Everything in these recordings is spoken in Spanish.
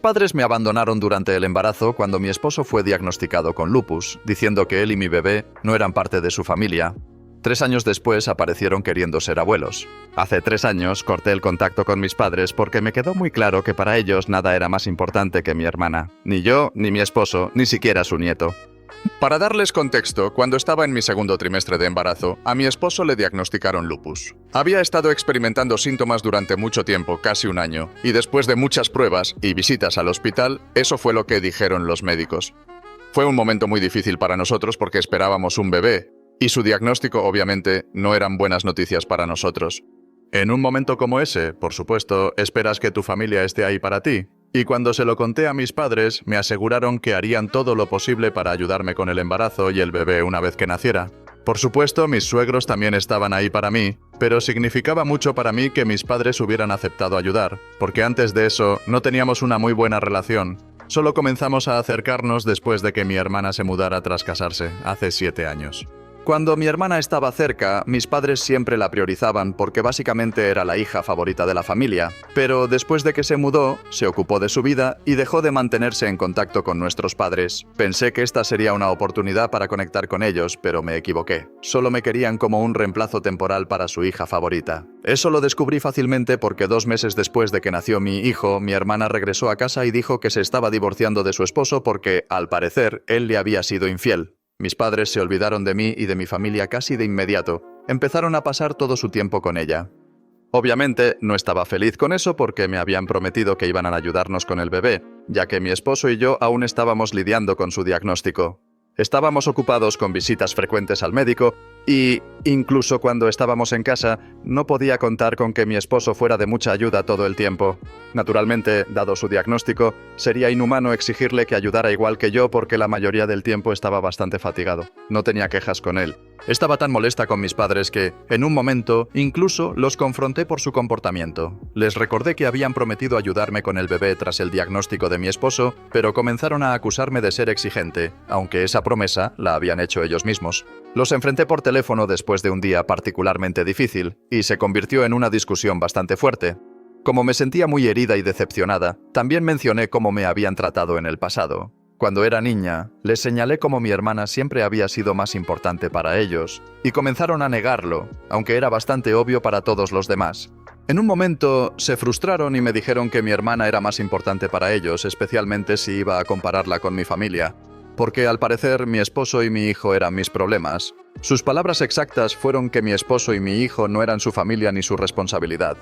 Padres me abandonaron durante el embarazo cuando mi esposo fue diagnosticado con lupus, diciendo que él y mi bebé no eran parte de su familia. 3 años después aparecieron queriendo ser abuelos. Hace 3 años corté el contacto con mis padres porque me quedó muy claro que para ellos nada era más importante que mi hermana. Ni yo, ni mi esposo, ni siquiera su nieto. Para darles contexto, cuando estaba en mi segundo trimestre de embarazo, a mi esposo le diagnosticaron lupus. Había estado experimentando síntomas durante mucho tiempo, casi un año, y después de muchas pruebas y visitas al hospital, eso fue lo que dijeron los médicos. Fue un momento muy difícil para nosotros porque esperábamos un bebé, y su diagnóstico obviamente no eran buenas noticias para nosotros. En un momento como ese, por supuesto, esperas que tu familia esté ahí para ti. Y cuando se lo conté a mis padres, me aseguraron que harían todo lo posible para ayudarme con el embarazo y el bebé una vez que naciera. Por supuesto, mis suegros también estaban ahí para mí, pero significaba mucho para mí que mis padres hubieran aceptado ayudar, porque antes de eso no teníamos una muy buena relación. Solo comenzamos a acercarnos después de que mi hermana se mudara tras casarse, hace 7 años. Cuando mi hermana estaba cerca, mis padres siempre la priorizaban porque básicamente era la hija favorita de la familia. Pero después de que se mudó, se ocupó de su vida y dejó de mantenerse en contacto con nuestros padres. Pensé que esta sería una oportunidad para conectar con ellos, pero me equivoqué. Solo me querían como un reemplazo temporal para su hija favorita. Eso lo descubrí fácilmente porque 2 meses después de que nació mi hijo, mi hermana regresó a casa y dijo que se estaba divorciando de su esposo porque, al parecer, él le había sido infiel. Mis padres se olvidaron de mí y de mi familia casi de inmediato. Empezaron a pasar todo su tiempo con ella. Obviamente, no estaba feliz con eso porque me habían prometido que iban a ayudarnos con el bebé, ya que mi esposo y yo aún estábamos lidiando con su diagnóstico. Estábamos ocupados con visitas frecuentes al médico y, incluso cuando estábamos en casa, no podía contar con que mi esposo fuera de mucha ayuda todo el tiempo. Naturalmente, dado su diagnóstico, sería inhumano exigirle que ayudara igual que yo porque la mayoría del tiempo estaba bastante fatigado. No tenía quejas con él. Estaba tan molesta con mis padres que, en un momento, incluso los confronté por su comportamiento. Les recordé que habían prometido ayudarme con el bebé tras el diagnóstico de mi esposo, pero comenzaron a acusarme de ser exigente, aunque esa promesa la habían hecho ellos mismos. Los enfrenté por teléfono después de un día particularmente difícil, y se convirtió en una discusión bastante fuerte. Como me sentía muy herida y decepcionada, también mencioné cómo me habían tratado en el pasado. Cuando era niña, les señalé cómo mi hermana siempre había sido más importante para ellos, y comenzaron a negarlo, aunque era bastante obvio para todos los demás. En un momento, se frustraron y me dijeron que mi hermana era más importante para ellos, especialmente si iba a compararla con mi familia, porque al parecer mi esposo y mi hijo eran mis problemas. Sus palabras exactas fueron que mi esposo y mi hijo no eran su familia ni su responsabilidad.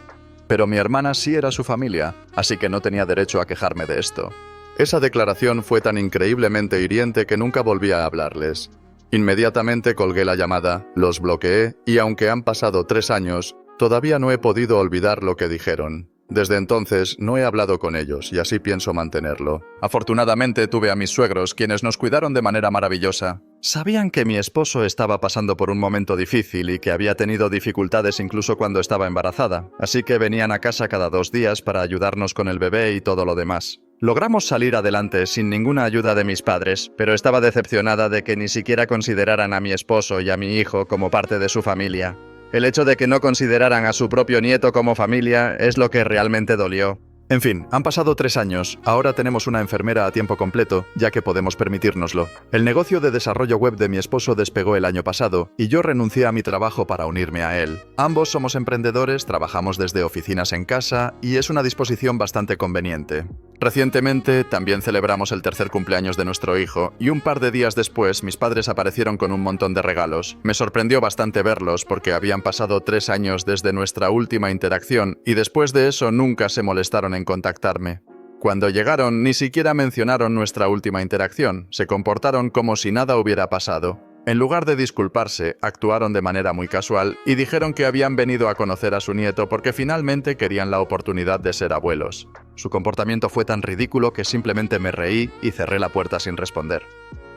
Pero mi hermana sí era su familia, así que no tenía derecho a quejarme de esto. Esa declaración fue tan increíblemente hiriente que nunca volví a hablarles. Inmediatamente colgué la llamada, los bloqueé y aunque han pasado 3 años, todavía no he podido olvidar lo que dijeron. Desde entonces no he hablado con ellos y así pienso mantenerlo. Afortunadamente tuve a mis suegros, quienes nos cuidaron de manera maravillosa. Sabían que mi esposo estaba pasando por un momento difícil y que había tenido dificultades incluso cuando estaba embarazada, así que venían a casa cada 2 días para ayudarnos con el bebé y todo lo demás. Logramos salir adelante sin ninguna ayuda de mis padres, pero estaba decepcionada de que ni siquiera consideraran a mi esposo y a mi hijo como parte de su familia. El hecho de que no consideraran a su propio nieto como familia es lo que realmente dolió. En fin, han pasado 3 años, ahora tenemos una enfermera a tiempo completo, ya que podemos permitírnoslo. El negocio de desarrollo web de mi esposo despegó el año pasado, y yo renuncié a mi trabajo para unirme a él. Ambos somos emprendedores, trabajamos desde oficinas en casa, y es una disposición bastante conveniente. Recientemente también celebramos el 3er cumpleaños de nuestro hijo, y un par de días después mis padres aparecieron con un montón de regalos. Me sorprendió bastante verlos porque habían pasado 3 años desde nuestra última interacción, y después de eso nunca se molestaron en contactarme. Cuando llegaron, ni siquiera mencionaron nuestra última interacción, se comportaron como si nada hubiera pasado. En lugar de disculparse, actuaron de manera muy casual y dijeron que habían venido a conocer a su nieto porque finalmente querían la oportunidad de ser abuelos. Su comportamiento fue tan ridículo que simplemente me reí y cerré la puerta sin responder.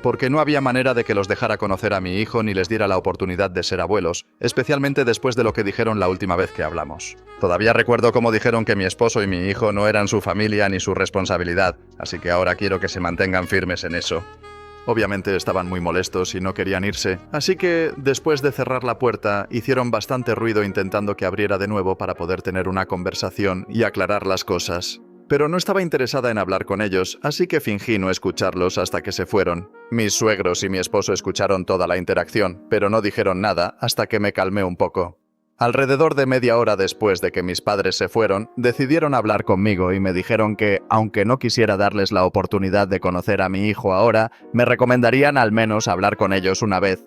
Porque no había manera de que los dejara conocer a mi hijo ni les diera la oportunidad de ser abuelos, especialmente después de lo que dijeron la última vez que hablamos. Todavía recuerdo cómo dijeron que mi esposo y mi hijo no eran su familia ni su responsabilidad, así que ahora quiero que se mantengan firmes en eso. Obviamente estaban muy molestos y no querían irse, así que, después de cerrar la puerta, hicieron bastante ruido intentando que abriera de nuevo para poder tener una conversación y aclarar las cosas. pero no estaba interesada en hablar con ellos, así que fingí no escucharlos hasta que se fueron. Mis suegros y mi esposo escucharon toda la interacción, pero no dijeron nada hasta que me calmé un poco. Alrededor de media hora después de que mis padres se fueron, decidieron hablar conmigo y me dijeron que, aunque no quisiera darles la oportunidad de conocer a mi hijo ahora, me recomendarían al menos hablar con ellos una vez.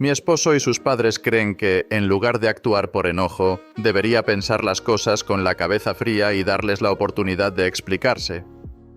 Mi esposo y sus padres creen que, en lugar de actuar por enojo, debería pensar las cosas con la cabeza fría y darles la oportunidad de explicarse.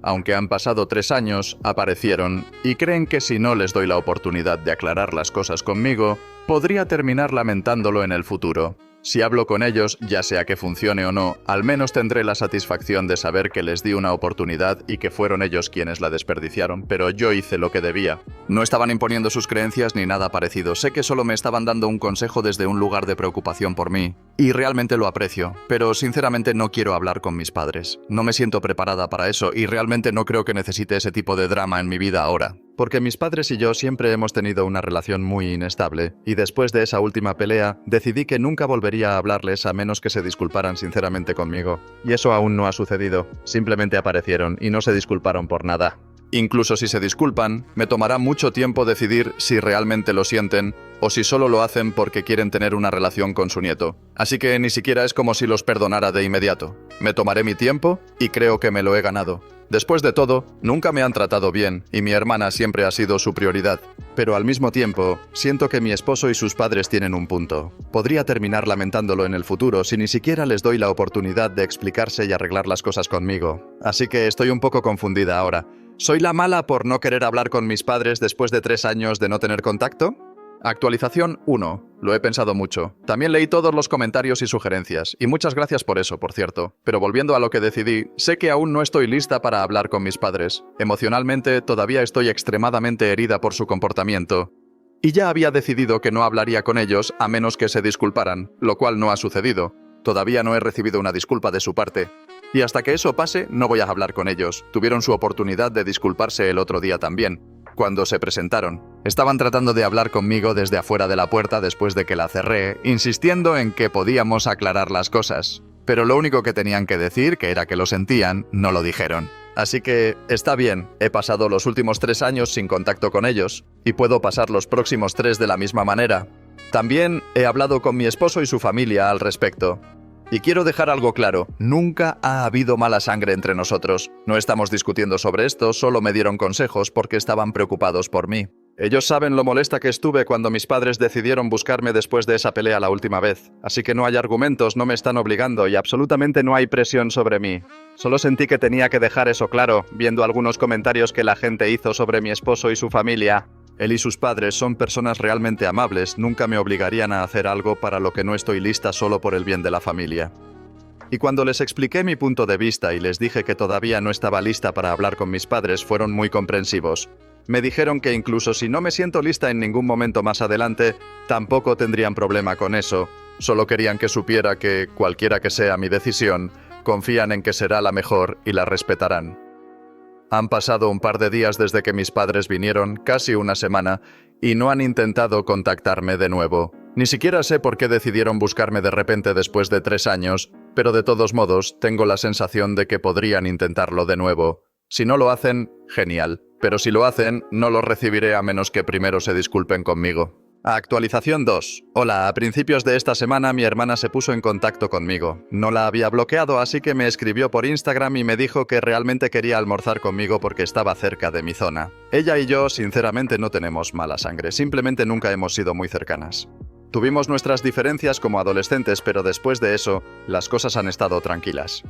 Aunque han pasado 3 años, aparecieron y creen que si no les doy la oportunidad de aclarar las cosas conmigo, podría terminar lamentándolo en el futuro. Si hablo con ellos, ya sea que funcione o no, al menos tendré la satisfacción de saber que les di una oportunidad y que fueron ellos quienes la desperdiciaron, pero yo hice lo que debía. No estaban imponiendo sus creencias ni nada parecido, sé que solo me estaban dando un consejo desde un lugar de preocupación por mí, y realmente lo aprecio, pero sinceramente no quiero hablar con mis padres. No me siento preparada para eso y realmente no creo que necesite ese tipo de drama en mi vida ahora. Porque mis padres y yo siempre hemos tenido una relación muy inestable, y después de esa última pelea, decidí que nunca volvería a hablarles a menos que se disculparan sinceramente conmigo. Y eso aún no ha sucedido, simplemente aparecieron y no se disculparon por nada. Incluso si se disculpan, me tomará mucho tiempo decidir si realmente lo sienten o si solo lo hacen porque quieren tener una relación con su nieto. Así que ni siquiera es como si los perdonara de inmediato. Me tomaré mi tiempo y creo que me lo he ganado. Después de todo, nunca me han tratado bien y mi hermana siempre ha sido su prioridad. Pero al mismo tiempo, siento que mi esposo y sus padres tienen un punto. Podría terminar lamentándolo en el futuro si ni siquiera les doy la oportunidad de explicarse y arreglar las cosas conmigo. Así que estoy un poco confundida ahora. ¿Soy la mala por no querer hablar con mis padres después de 3 años de no tener contacto? Actualización 1. Lo he pensado mucho. También leí todos los comentarios y sugerencias, y muchas gracias por eso, por cierto. Pero volviendo a lo que decidí, sé que aún no estoy lista para hablar con mis padres. Emocionalmente, todavía estoy extremadamente herida por su comportamiento. Y ya había decidido que no hablaría con ellos a menos que se disculparan, lo cual no ha sucedido. Todavía no he recibido una disculpa de su parte. Y hasta que eso pase, no voy a hablar con ellos. Tuvieron su oportunidad de disculparse el otro día también. Cuando se presentaron, estaban tratando de hablar conmigo desde afuera de la puerta después de que la cerré, insistiendo en que podíamos aclarar las cosas. Pero lo único que tenían que decir, que era que lo sentían, no lo dijeron. Así que, está bien, he pasado los últimos 3 años sin contacto con ellos, y puedo pasar los próximos 3 de la misma manera. También he hablado con mi esposo y su familia al respecto. Y quiero dejar algo claro, nunca ha habido mala sangre entre nosotros. No estamos discutiendo sobre esto, solo me dieron consejos porque estaban preocupados por mí. Ellos saben lo molesta que estuve cuando mis padres decidieron buscarme después de esa pelea la última vez. Así que no hay argumentos, no me están obligando y absolutamente no hay presión sobre mí. Solo sentí que tenía que dejar eso claro, viendo algunos comentarios que la gente hizo sobre mi esposo y su familia. Él y sus padres son personas realmente amables, nunca me obligarían a hacer algo para lo que no estoy lista solo por el bien de la familia. Y cuando les expliqué mi punto de vista y les dije que todavía no estaba lista para hablar con mis padres, fueron muy comprensivos. Me dijeron que incluso si no me siento lista en ningún momento más adelante, tampoco tendrían problema con eso. Solo querían que supiera que, cualquiera que sea mi decisión, confían en que será la mejor y la respetarán. Han pasado un par de días desde que mis padres vinieron, casi una semana, y no han intentado contactarme de nuevo. Ni siquiera sé por qué decidieron buscarme de repente después de 3 años, pero de todos modos tengo la sensación de que podrían intentarlo de nuevo. Si no lo hacen, genial. Pero si lo hacen, no lo recibiré a menos que primero se disculpen conmigo. Actualización 2. Hola, a principios de esta semana mi hermana se puso en contacto conmigo. No la había bloqueado, así que me escribió por Instagram y me dijo que realmente quería almorzar conmigo porque estaba cerca de mi zona. Ella y yo, sinceramente, no tenemos mala sangre, simplemente nunca hemos sido muy cercanas. Tuvimos nuestras diferencias como adolescentes, pero después de eso, las cosas han estado tranquilas.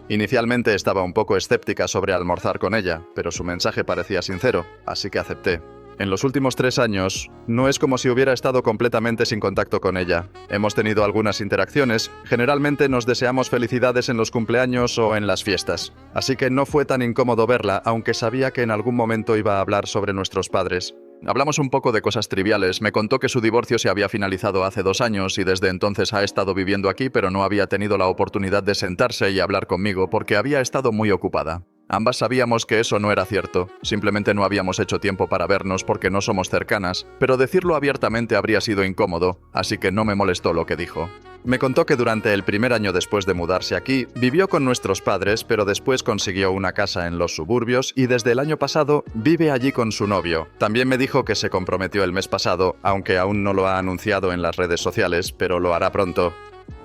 Inicialmente estaba un poco escéptica sobre almorzar con ella, pero su mensaje parecía sincero, así que acepté. En los últimos 3 años, no es como si hubiera estado completamente sin contacto con ella. Hemos tenido algunas interacciones, generalmente nos deseamos felicidades en los cumpleaños o en las fiestas. Así que no fue tan incómodo verla, aunque sabía que en algún momento iba a hablar sobre nuestros padres. Hablamos un poco de cosas triviales, me contó que su divorcio se había finalizado hace 2 años y desde entonces ha estado viviendo aquí, pero no había tenido la oportunidad de sentarse y hablar conmigo porque había estado muy ocupada. Ambas sabíamos que eso no era cierto, simplemente no habíamos hecho tiempo para vernos porque no somos cercanas, pero decirlo abiertamente habría sido incómodo, así que no me molestó lo que dijo. Me contó que durante el primer año después de mudarse aquí, vivió con nuestros padres, pero después consiguió una casa en los suburbios y desde el año pasado vive allí con su novio. También me dijo que se comprometió el mes pasado, aunque aún no lo ha anunciado en las redes sociales, pero lo hará pronto.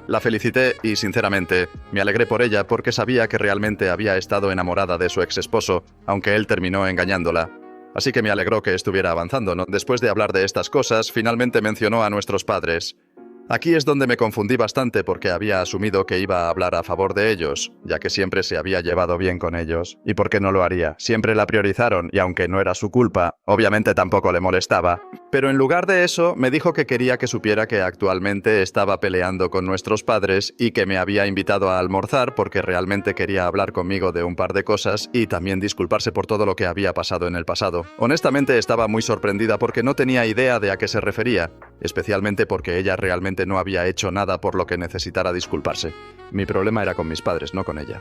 La felicité y, sinceramente, me alegré por ella porque sabía que realmente había estado enamorada de su ex esposo, aunque él terminó engañándola. Así que me alegró que estuviera avanzando, ¿no? Después de hablar de estas cosas, finalmente mencionó a nuestros padres. Aquí es donde me confundí bastante porque había asumido que iba a hablar a favor de ellos, ya que siempre se había llevado bien con ellos. ¿Y por qué no lo haría? Siempre la priorizaron y aunque no era su culpa, obviamente tampoco le molestaba. Pero en lugar de eso, me dijo que quería que supiera que actualmente estaba peleando con nuestros padres y que me había invitado a almorzar porque realmente quería hablar conmigo de un par de cosas y también disculparse por todo lo que había pasado en el pasado. Honestamente estaba muy sorprendida porque no tenía idea de a qué se refería, especialmente porque ella realmente no había hecho nada por lo que necesitara disculparse. Mi problema era con mis padres, no con ella.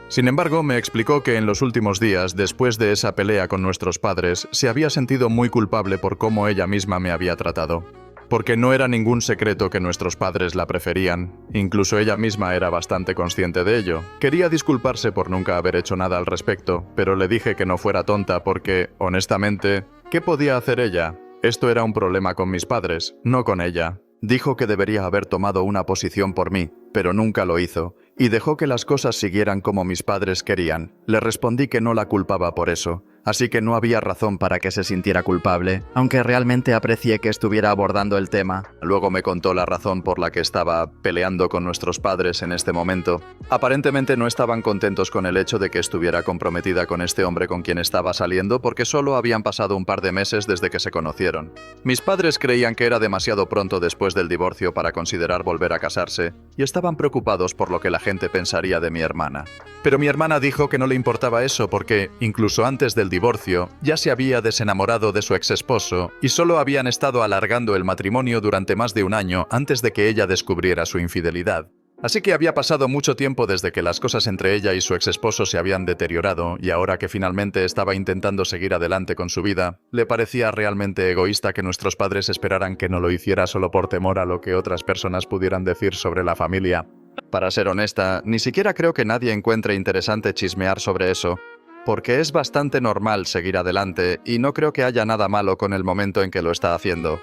Sin embargo, me explicó que en los últimos días, después de esa pelea con nuestros padres, se había sentido muy culpable por cómo ella misma me había tratado. Porque no era ningún secreto que nuestros padres la preferían. Incluso ella misma era bastante consciente de ello. Quería disculparse por nunca haber hecho nada al respecto, pero le dije que no fuera tonta porque, honestamente, ¿qué podía hacer ella? Esto era un problema con mis padres, no con ella. Dijo que debería haber tomado una posición por mí, pero nunca lo hizo, y dejó que las cosas siguieran como mis padres querían. Le respondí que no la culpaba por eso, así que no había razón para que se sintiera culpable, aunque realmente aprecié que estuviera abordando el tema. Luego me contó la razón por la que estaba peleando con nuestros padres en este momento. Aparentemente no estaban contentos con el hecho de que estuviera comprometida con este hombre con quien estaba saliendo porque solo habían pasado un par de meses desde que se conocieron. Mis padres creían que era demasiado pronto después del divorcio para considerar volver a casarse, y estaban preocupados por lo que la gente pensaría de mi hermana. Pero mi hermana dijo que no le importaba eso porque, incluso antes del divorcio, ya se había desenamorado de su ex esposo y solo habían estado alargando el matrimonio durante más de un año antes de que ella descubriera su infidelidad. Así que había pasado mucho tiempo desde que las cosas entre ella y su ex esposo se habían deteriorado y ahora que finalmente estaba intentando seguir adelante con su vida, le parecía realmente egoísta que nuestros padres esperaran que no lo hiciera solo por temor a lo que otras personas pudieran decir sobre la familia. Para ser honesta, ni siquiera creo que nadie encuentre interesante chismear sobre eso, porque es bastante normal seguir adelante y no creo que haya nada malo con el momento en que lo está haciendo.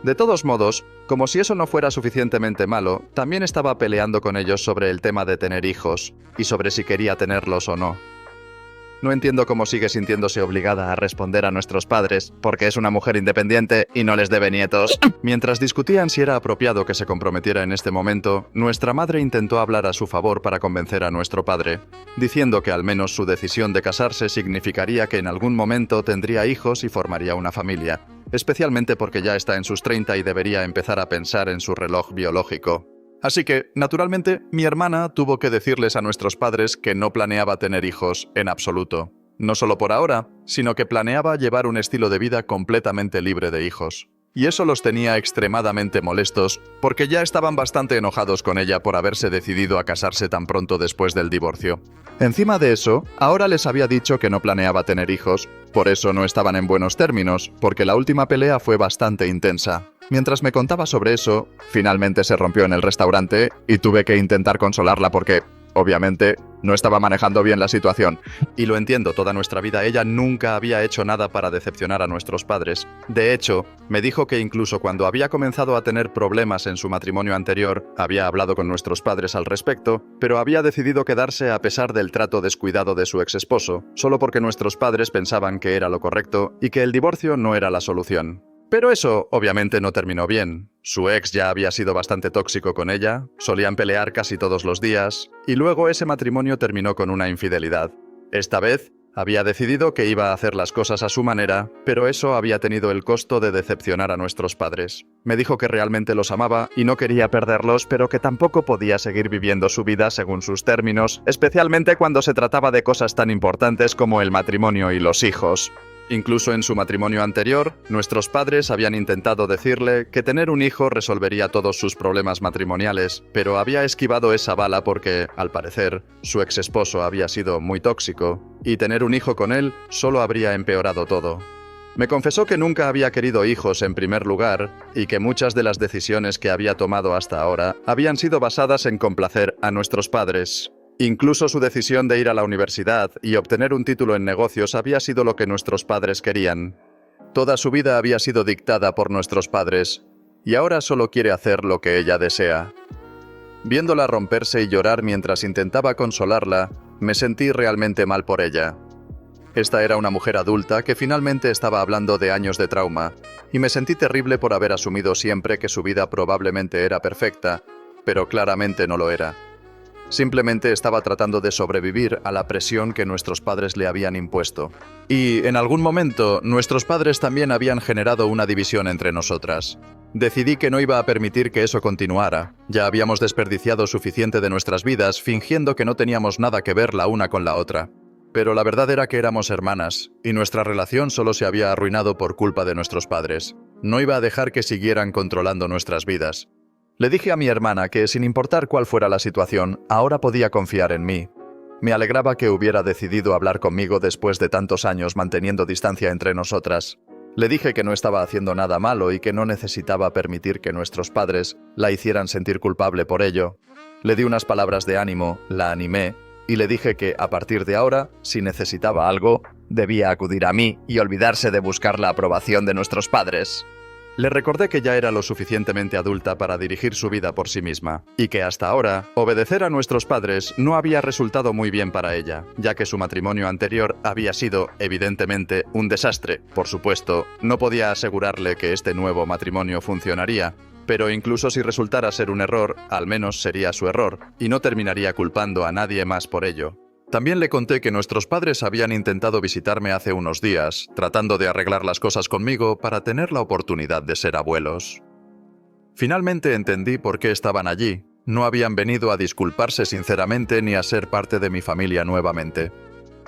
De todos modos, como si eso no fuera suficientemente malo, también estaba peleando con ellos sobre el tema de tener hijos, y sobre si quería tenerlos o no. No entiendo cómo sigue sintiéndose obligada a responder a nuestros padres, porque es una mujer independiente y no les debe nietos. Mientras discutían si era apropiado que se comprometiera en este momento, nuestra madre intentó hablar a su favor para convencer a nuestro padre, diciendo que al menos su decisión de casarse significaría que en algún momento tendría hijos y formaría una familia, especialmente porque ya está en sus 30 y debería empezar a pensar en su reloj biológico. Así que, naturalmente, mi hermana tuvo que decirles a nuestros padres que no planeaba tener hijos en absoluto. No solo por ahora, sino que planeaba llevar un estilo de vida completamente libre de hijos. Y eso los tenía extremadamente molestos, porque ya estaban bastante enojados con ella por haberse decidido a casarse tan pronto después del divorcio. Encima de eso, ahora les había dicho que no planeaba tener hijos, por eso no estaban en buenos términos, porque la última pelea fue bastante intensa. Mientras me contaba sobre eso, finalmente se rompió en el restaurante y tuve que intentar consolarla porque, obviamente, no estaba manejando bien la situación. Y lo entiendo, toda nuestra vida ella nunca había hecho nada para decepcionar a nuestros padres. De hecho, me dijo que incluso cuando había comenzado a tener problemas en su matrimonio anterior, había hablado con nuestros padres al respecto, pero había decidido quedarse a pesar del trato descuidado de su ex esposo, solo porque nuestros padres pensaban que era lo correcto y que el divorcio no era la solución. Pero eso, obviamente, no terminó bien. Su ex ya había sido bastante tóxico con ella, solían pelear casi todos los días, y luego ese matrimonio terminó con una infidelidad. Esta vez, había decidido que iba a hacer las cosas a su manera, pero eso había tenido el costo de decepcionar a nuestros padres. Me dijo que realmente los amaba y no quería perderlos, pero que tampoco podía seguir viviendo su vida según sus términos, especialmente cuando se trataba de cosas tan importantes como el matrimonio y los hijos. Incluso en su matrimonio anterior, nuestros padres habían intentado decirle que tener un hijo resolvería todos sus problemas matrimoniales, pero había esquivado esa bala porque, al parecer, su ex esposo había sido muy tóxico, y tener un hijo con él solo habría empeorado todo. Me confesó que nunca había querido hijos en primer lugar y que muchas de las decisiones que había tomado hasta ahora habían sido basadas en complacer a nuestros padres. Incluso su decisión de ir a la universidad y obtener un título en negocios había sido lo que nuestros padres querían. Toda su vida había sido dictada por nuestros padres y ahora solo quiere hacer lo que ella desea. Viéndola romperse y llorar mientras intentaba consolarla, me sentí realmente mal por ella. Esta era una mujer adulta que finalmente estaba hablando de años de trauma, y me sentí terrible por haber asumido siempre que su vida probablemente era perfecta, pero claramente no lo era. Simplemente estaba tratando de sobrevivir a la presión que nuestros padres le habían impuesto. Y, en algún momento, nuestros padres también habían generado una división entre nosotras. Decidí que no iba a permitir que eso continuara. Ya habíamos desperdiciado suficiente de nuestras vidas fingiendo que no teníamos nada que ver la una con la otra. Pero la verdad era que éramos hermanas, y nuestra relación solo se había arruinado por culpa de nuestros padres. No iba a dejar que siguieran controlando nuestras vidas. Le dije a mi hermana que, sin importar cuál fuera la situación, ahora podía confiar en mí. Me alegraba que hubiera decidido hablar conmigo después de tantos años manteniendo distancia entre nosotras. Le dije que no estaba haciendo nada malo y que no necesitaba permitir que nuestros padres la hicieran sentir culpable por ello. Le di unas palabras de ánimo, la animé, y le dije que, a partir de ahora, si necesitaba algo, debía acudir a mí y olvidarse de buscar la aprobación de nuestros padres. Le recordé que ya era lo suficientemente adulta para dirigir su vida por sí misma, y que hasta ahora, obedecer a nuestros padres no había resultado muy bien para ella, ya que su matrimonio anterior había sido, evidentemente, un desastre. Por supuesto, no podía asegurarle que este nuevo matrimonio funcionaría, pero incluso si resultara ser un error, al menos sería su error, y no terminaría culpando a nadie más por ello. También le conté que nuestros padres habían intentado visitarme hace unos días, tratando de arreglar las cosas conmigo para tener la oportunidad de ser abuelos. Finalmente entendí por qué estaban allí. No habían venido a disculparse sinceramente ni a ser parte de mi familia nuevamente.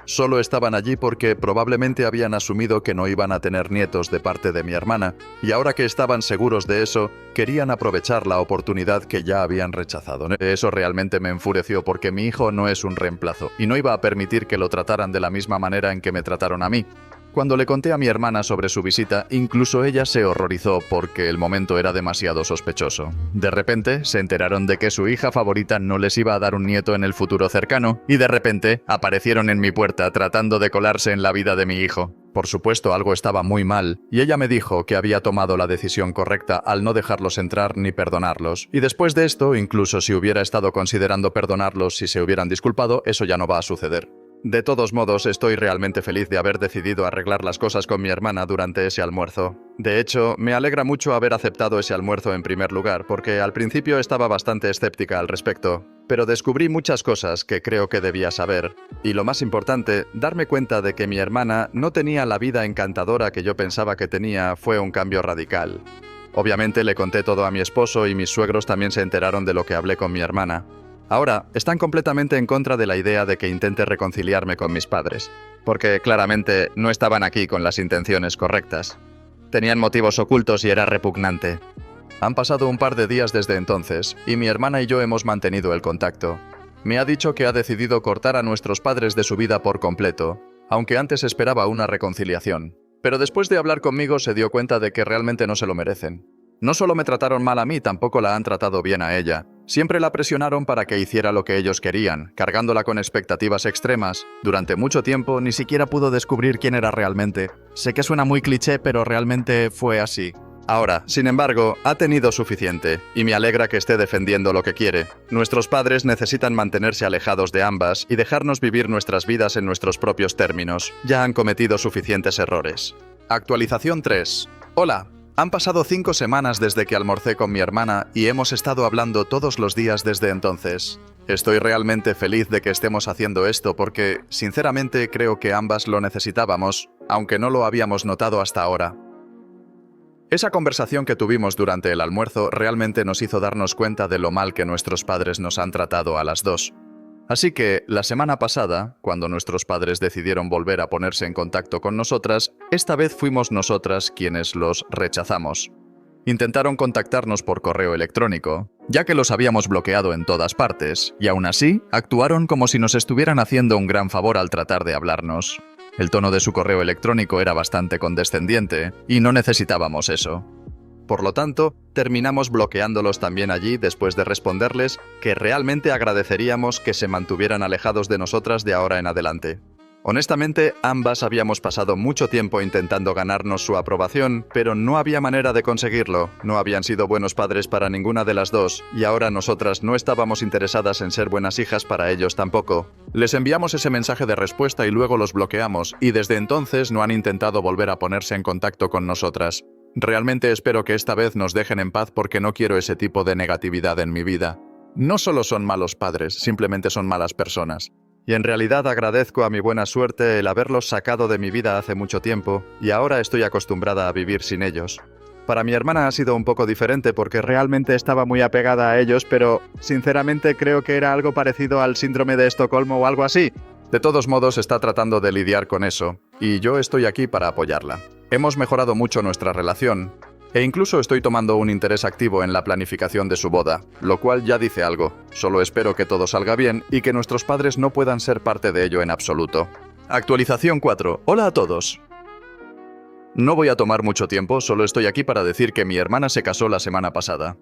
Solo estaban allí porque probablemente habían asumido que no iban a tener nietos de parte de mi hermana, y ahora que estaban seguros de eso, querían aprovechar la oportunidad que ya habían rechazado. Eso realmente me enfureció porque mi hijo no es un reemplazo, y no iba a permitir que lo trataran de la misma manera en que me trataron a mí. Cuando le conté a mi hermana sobre su visita, incluso ella se horrorizó porque el momento era demasiado sospechoso. De repente, se enteraron de que su hija favorita no les iba a dar un nieto en el futuro cercano, y de repente, aparecieron en mi puerta tratando de colarse en la vida de mi hijo. Por supuesto, algo estaba muy mal, y ella me dijo que había tomado la decisión correcta al no dejarlos entrar ni perdonarlos. Y después de esto, incluso si hubiera estado considerando perdonarlos si se hubieran disculpado, eso ya no va a suceder. De todos modos, estoy realmente feliz de haber decidido arreglar las cosas con mi hermana durante ese almuerzo. De hecho, me alegra mucho haber aceptado ese almuerzo en primer lugar, porque al principio estaba bastante escéptica al respecto. Pero descubrí muchas cosas que creo que debía saber. Y lo más importante, darme cuenta de que mi hermana no tenía la vida encantadora que yo pensaba que tenía fue un cambio radical. Obviamente le conté todo a mi esposo y mis suegros también se enteraron de lo que hablé con mi hermana. Ahora, están completamente en contra de la idea de que intente reconciliarme con mis padres, porque claramente no estaban aquí con las intenciones correctas. Tenían motivos ocultos y era repugnante. Han pasado un par de días desde entonces, y mi hermana y yo hemos mantenido el contacto. Me ha dicho que ha decidido cortar a nuestros padres de su vida por completo, aunque antes esperaba una reconciliación. Pero después de hablar conmigo se dio cuenta de que realmente no se lo merecen. No solo me trataron mal a mí, tampoco la han tratado bien a ella. Siempre la presionaron para que hiciera lo que ellos querían, cargándola con expectativas extremas. Durante mucho tiempo ni siquiera pudo descubrir quién era realmente. Sé que suena muy cliché, pero realmente fue así. Ahora, sin embargo, ha tenido suficiente, y me alegra que esté defendiendo lo que quiere. Nuestros padres necesitan mantenerse alejados de ambas y dejarnos vivir nuestras vidas en nuestros propios términos. Ya han cometido suficientes errores. Actualización 3. Hola. Han pasado 5 semanas desde que almorcé con mi hermana y hemos estado hablando todos los días desde entonces. Estoy realmente feliz de que estemos haciendo esto porque, sinceramente, creo que ambas lo necesitábamos, aunque no lo habíamos notado hasta ahora. Esa conversación que tuvimos durante el almuerzo realmente nos hizo darnos cuenta de lo mal que nuestros padres nos han tratado a las dos. Así que, la semana pasada, cuando nuestros padres decidieron volver a ponerse en contacto con nosotras, esta vez fuimos nosotras quienes los rechazamos. Intentaron contactarnos por correo electrónico, ya que los habíamos bloqueado en todas partes, y aún así, actuaron como si nos estuvieran haciendo un gran favor al tratar de hablarnos. El tono de su correo electrónico era bastante condescendiente, y no necesitábamos eso. Por lo tanto, terminamos bloqueándolos también allí después de responderles que realmente agradeceríamos que se mantuvieran alejados de nosotras de ahora en adelante. Honestamente, ambas habíamos pasado mucho tiempo intentando ganarnos su aprobación, pero no había manera de conseguirlo. No habían sido buenos padres para ninguna de las dos, y ahora nosotras no estábamos interesadas en ser buenas hijas para ellos tampoco. Les enviamos ese mensaje de respuesta y luego los bloqueamos, y desde entonces no han intentado volver a ponerse en contacto con nosotras. Realmente espero que esta vez nos dejen en paz porque no quiero ese tipo de negatividad en mi vida. No solo son malos padres, simplemente son malas personas. Y en realidad agradezco a mi buena suerte el haberlos sacado de mi vida hace mucho tiempo, y ahora estoy acostumbrada a vivir sin ellos. Para mi hermana ha sido un poco diferente porque realmente estaba muy apegada a ellos, pero sinceramente creo que era algo parecido al síndrome de Estocolmo o algo así. De todos modos, está tratando de lidiar con eso, y yo estoy aquí para apoyarla. Hemos mejorado mucho nuestra relación, e incluso estoy tomando un interés activo en la planificación de su boda, lo cual ya dice algo. Solo espero que todo salga bien y que nuestros padres no puedan ser parte de ello en absoluto. Actualización 4. Hola a todos. No voy a tomar mucho tiempo, solo estoy aquí para decir que mi hermana se casó la semana pasada.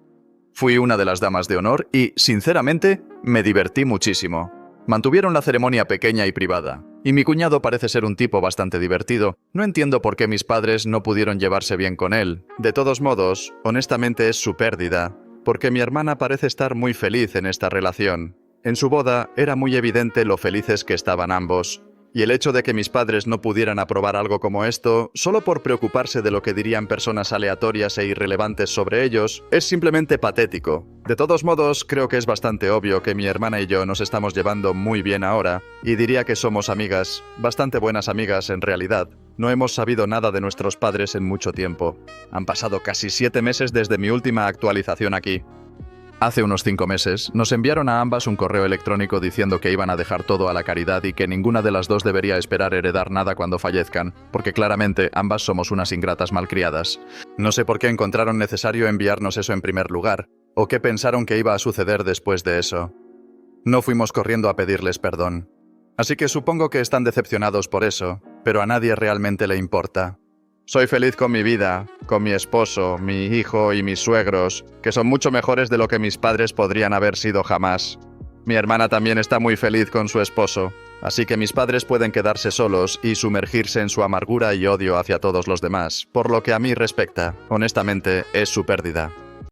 Fui una de las damas de honor y, sinceramente, me divertí muchísimo. Mantuvieron la ceremonia pequeña y privada, y mi cuñado parece ser un tipo bastante divertido. No entiendo por qué mis padres no pudieron llevarse bien con él. De todos modos, honestamente es su pérdida, porque mi hermana parece estar muy feliz en esta relación. En su boda era muy evidente lo felices que estaban ambos. Y el hecho de que mis padres no pudieran aprobar algo como esto, solo por preocuparse de lo que dirían personas aleatorias e irrelevantes sobre ellos, es simplemente patético. De todos modos, creo que es bastante obvio que mi hermana y yo nos estamos llevando muy bien ahora, y diría que somos amigas, bastante buenas amigas en realidad. No hemos sabido nada de nuestros padres en mucho tiempo. Han pasado casi 7 meses desde mi última actualización aquí. Hace unos 5 meses, nos enviaron a ambas un correo electrónico diciendo que iban a dejar todo a la caridad y que ninguna de las dos debería esperar heredar nada cuando fallezcan, porque claramente ambas somos unas ingratas malcriadas. No sé por qué encontraron necesario enviarnos eso en primer lugar, o qué pensaron que iba a suceder después de eso. No fuimos corriendo a pedirles perdón. Así que supongo que están decepcionados por eso, pero a nadie realmente le importa. Soy feliz con mi vida, con mi esposo, mi hijo y mis suegros, que son mucho mejores de lo que mis padres podrían haber sido jamás. Mi hermana también está muy feliz con su esposo, así que mis padres pueden quedarse solos y sumergirse en su amargura y odio hacia todos los demás. Por lo que a mí respecta, honestamente, es su pérdida.